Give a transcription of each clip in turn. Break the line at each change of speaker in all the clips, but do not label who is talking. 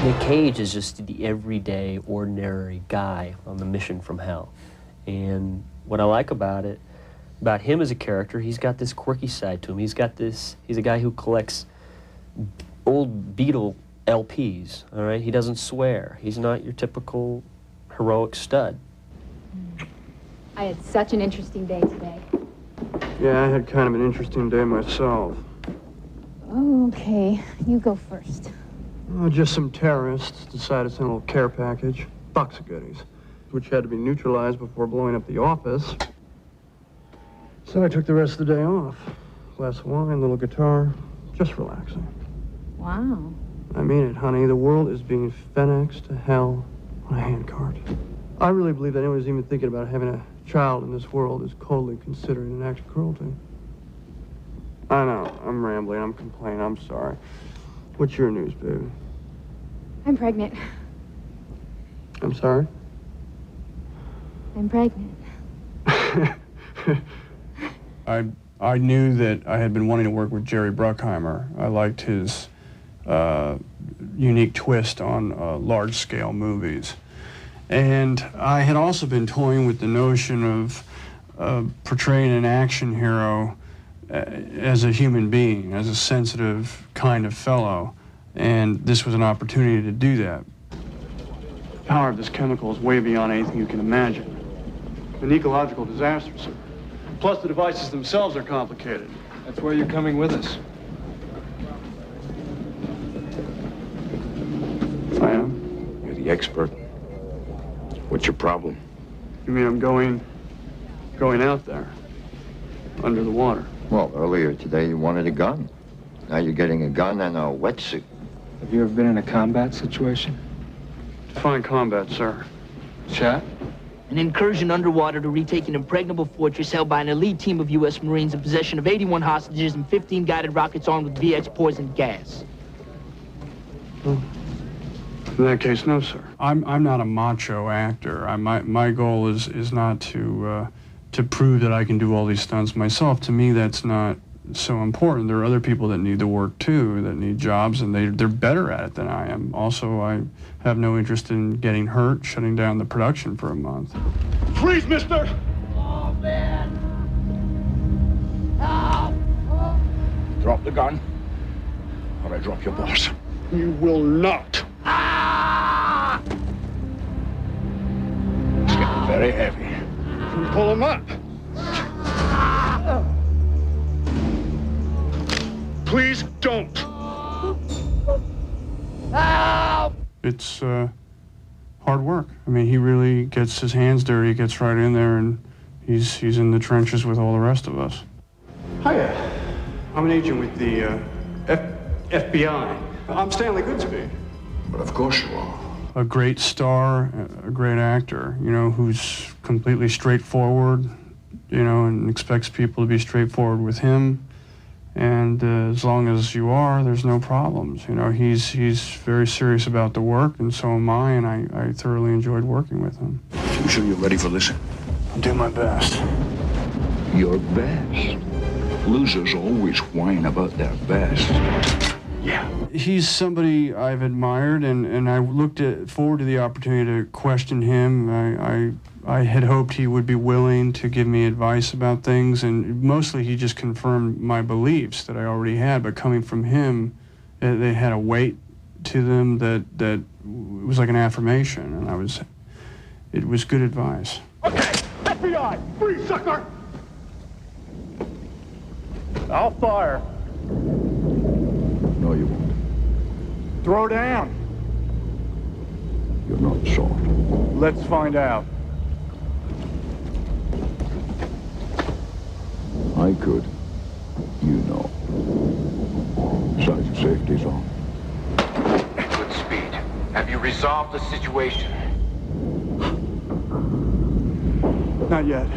Nick Cage is just the everyday, ordinary guy on the mission from hell. And what I like about him as a character, he's got this quirky side to him. He's a guy who collects old Beatle LPs, all right? He doesn't swear. He's not your typical heroic stud.
I had such an interesting day today.
Yeah, I had kind of an interesting day myself.
Oh, okay. You go first.
Oh, just some terrorists decided to send a little care package, box of goodies, which had to be neutralized before blowing up the office. So I took the rest of the day off. Glass of wine, little guitar, just relaxing.
Wow.
I mean it, honey. The world is being FedExed to hell on a handcart. I really believe that anyone who's even thinking about having a child in this world is coldly considering an act of cruelty. I know, I'm rambling, I'm complaining, I'm sorry. What's your news, baby?
I'm pregnant.
I'm sorry?
I'm pregnant.
I knew that I had been wanting to work with Jerry Bruckheimer. I liked his unique twist on large-scale movies. And I had also been toying with the notion of portraying an action hero as a human being, as a sensitive kind of fellow. And this was an opportunity to do that.
The power of this chemical is way beyond anything you can imagine. An ecological disaster, sir. Plus, the devices themselves are complicated.
That's why you're coming with us.
I am?
You're the expert. What's your problem?
You mean I'm going out there, under the water?
Well, earlier today you wanted a gun. Now you're getting a gun and a wetsuit.
Have you ever been in a combat situation?
Define combat, sir.
Chat?
An incursion underwater to retake an impregnable fortress held by an elite team of U.S. Marines in possession of 81 hostages and 15 guided rockets armed with VX poison gas.
Well, in that case, no, sir.
I'm not a macho actor. My goal is not to prove that I can do all these stunts myself. To me, that's not so important. There are other people that need the work too, that need jobs, and they're better at it than I am. Also, I have no interest in getting hurt, shutting down the production for a month.
Freeze, mister!
Oh, man! Help!
Drop the gun, or I drop your boss.
You will not.
Ah!
It's getting very heavy.
Pull him up. Please don't.
Help!
It's hard work. I mean, he really gets his hands dirty, gets right in there, and he's in the trenches with all the rest of us.
Hiya. I'm an agent with the FBI. I'm Stanley Goodspeed.
But of course you are.
A great star, a great actor, you know, who's completely straightforward, you know, and expects people to be straightforward with him. And as long as you are, there's no problems. You know, he's very serious about the work, and so am I, and I thoroughly enjoyed working with him.
You sure you're ready for this?
I'll do my best.
Your best? Losers always whine about their best.
Yeah. He's somebody I've admired, and I looked forward to the opportunity to question him. I had hoped he would be willing to give me advice about things, and mostly he just confirmed my beliefs that I already had, but coming from him, they had a weight to them that was like an affirmation, and it was good advice.
Okay, FBI, freeze, sucker! I'll fire.
No, you won't.
Throw down.
You're not the sort.
Let's find out.
I could. You know. Besides, your safety's on.
Goodspeed, have you resolved the situation?
Not yet.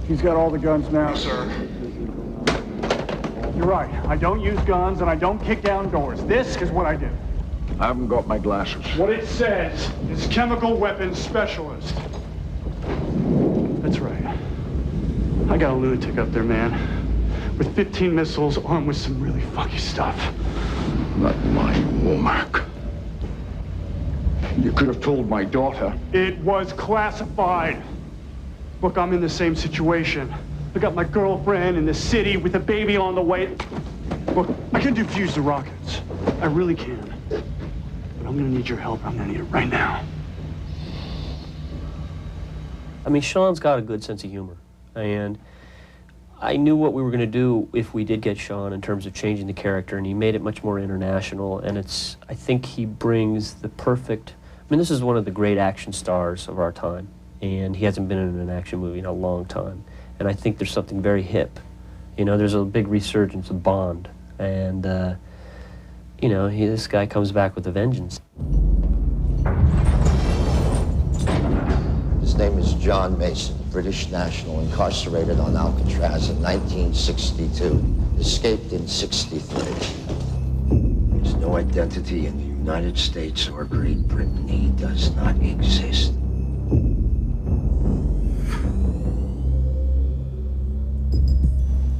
He's got all the guns now, sir. You're right. I don't use guns and I don't kick down doors. This is what I do.
I haven't got my glasses.
What it says is chemical weapons specialist. That's right. I got a lunatic up there, man. With 15 missiles armed with some really funky stuff.
Not my woman. could have told my daughter.
It was classified. Look, I'm in the same situation. I got my girlfriend in the city with a baby on the way. Look, I can defuse the rockets. I really can. But I'm gonna need your help. I'm gonna need it right now.
I mean, Sean's got a good sense of humor, and I knew what we were going to do if we did get Sean in terms of changing the character, and he made it much more international, and I think he brings the perfect, I mean, this is one of the great action stars of our time, and he hasn't been in an action movie in a long time, and I think there's something very hip. You know, there's a big resurgence of Bond, and, you know, this guy comes back with a vengeance.
His name is John Mason, British national, incarcerated on Alcatraz in 1962, escaped in 63. There's no identity in the United States or Great Britain. He does not exist.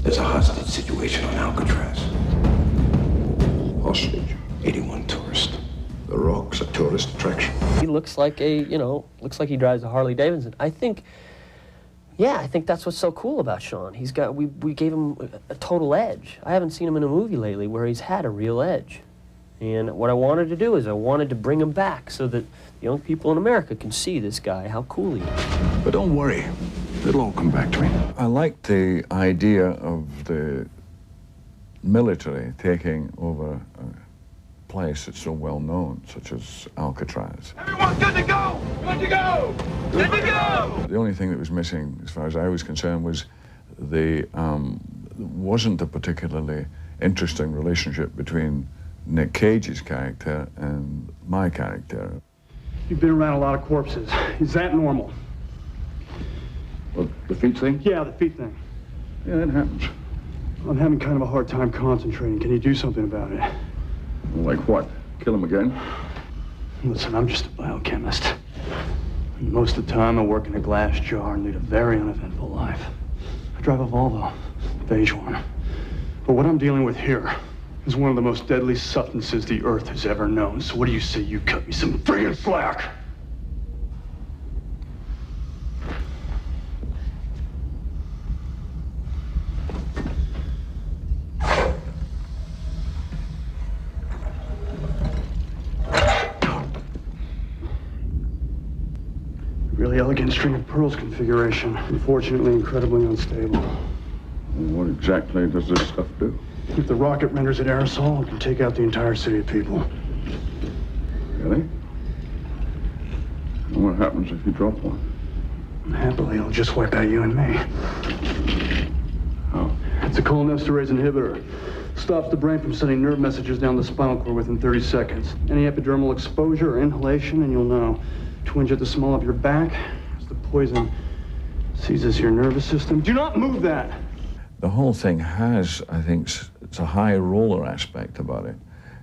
There's a hostage situation on Alcatraz. Hostage? 81 tourists. The Rock's a tourist attraction.
He looks like looks like he drives a Harley Davidson. I think that's what's so cool about Sean. He's got, we gave him a total edge. I haven't seen him in a movie lately where he's had a real edge. And what I wanted to do is I wanted to bring him back so that young people in America can see this guy, how cool he is.
But don't worry, it'll all come back to me.
I like the idea of the military taking over a place that's so well known, such as Alcatraz.
Everyone good to go! Good to go! Good to go!
The only thing that was missing, as far as I was concerned, was wasn't a particularly interesting relationship between Nick Cage's character and my character.
You've been around a lot of corpses. Is that normal?
Well, the feet thing?
Yeah, the feet thing.
Yeah, that happens.
I'm having kind of a hard time concentrating. Can you do something about it?
Like what? Kill him again?
Listen, I'm just a biochemist. And most of the time I work in a glass jar and lead a very uneventful life. I drive a Volvo, beige one. But what I'm dealing with here is one of the most deadly substances the Earth has ever known. So what do you say you cut me some friggin' slack? Really elegant string of pearls configuration. Unfortunately, incredibly unstable.
What exactly does this stuff do?
If the rocket renders it aerosol, it can take out the entire city of people.
Really? And what happens if you drop one?
Happily, it'll just wipe out you and me.
How?
It's a cholinesterase inhibitor. Stops the brain from sending nerve messages down the spinal cord within 30 seconds. Any epidermal exposure or inhalation, and you'll know. Twinge at the small of your back as the poison seizes your nervous system. Do not move that!
The whole thing has, I think, it's a high roller aspect about it.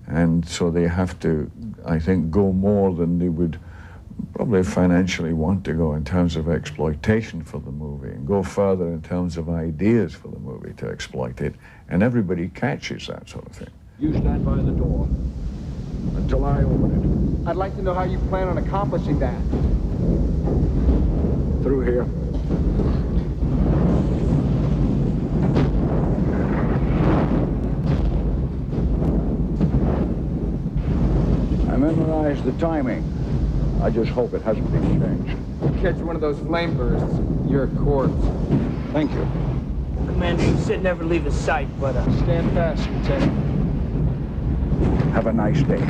And so they have to, I think, go more than they would probably financially want to go in terms of exploitation for the movie, and go further in terms of ideas for the movie to exploit it. And everybody catches that sort of thing.
You stand by the door until I open
I'd like to know how you plan on accomplishing that.
it. Through here. I memorized the timing. I just hope it hasn't been changed.
You catch one of those flame bursts, you're a corpse.
Thank you.
Commander, you said never leave his sight, but
Stand fast, Lieutenant.
Have a nice day.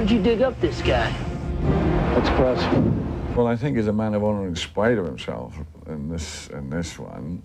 where'd you dig up this guy?
That's press.
Well, I think he's a man of honor in spite of himself in this one.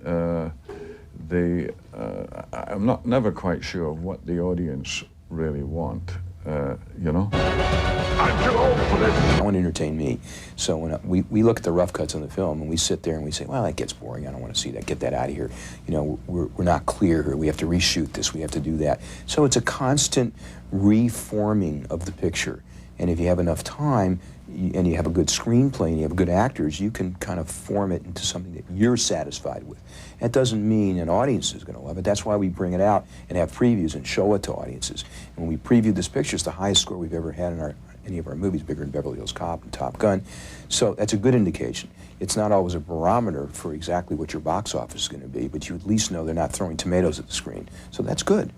I'm never quite sure what the audience really want. you know.
I'm too old for this.
I want to entertain me. So when we look at the rough cuts on the film and we sit there and we say, well, that gets boring. I don't want to see that. Get that out of here. You know, we're not clear here. We have to reshoot this. We have to do that. So it's a constant reforming of the picture. And if you have enough time and you have a good screenplay and you have good actors, you can kind of form it into something that you're satisfied with. That doesn't mean an audience is going to love it. That's why we bring it out and have previews and show it to audiences. And when we preview this picture, it's the highest score we've ever had in any of our movies, bigger than Beverly Hills Cop and Top Gun. So that's a good indication. It's not always a barometer for exactly what your box office is going to be, but you at least know they're not throwing tomatoes at the screen. So that's good.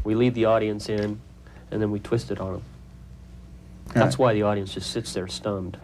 We lead the audience in, and then we twist it on them. That's why the audience just sits there stunned.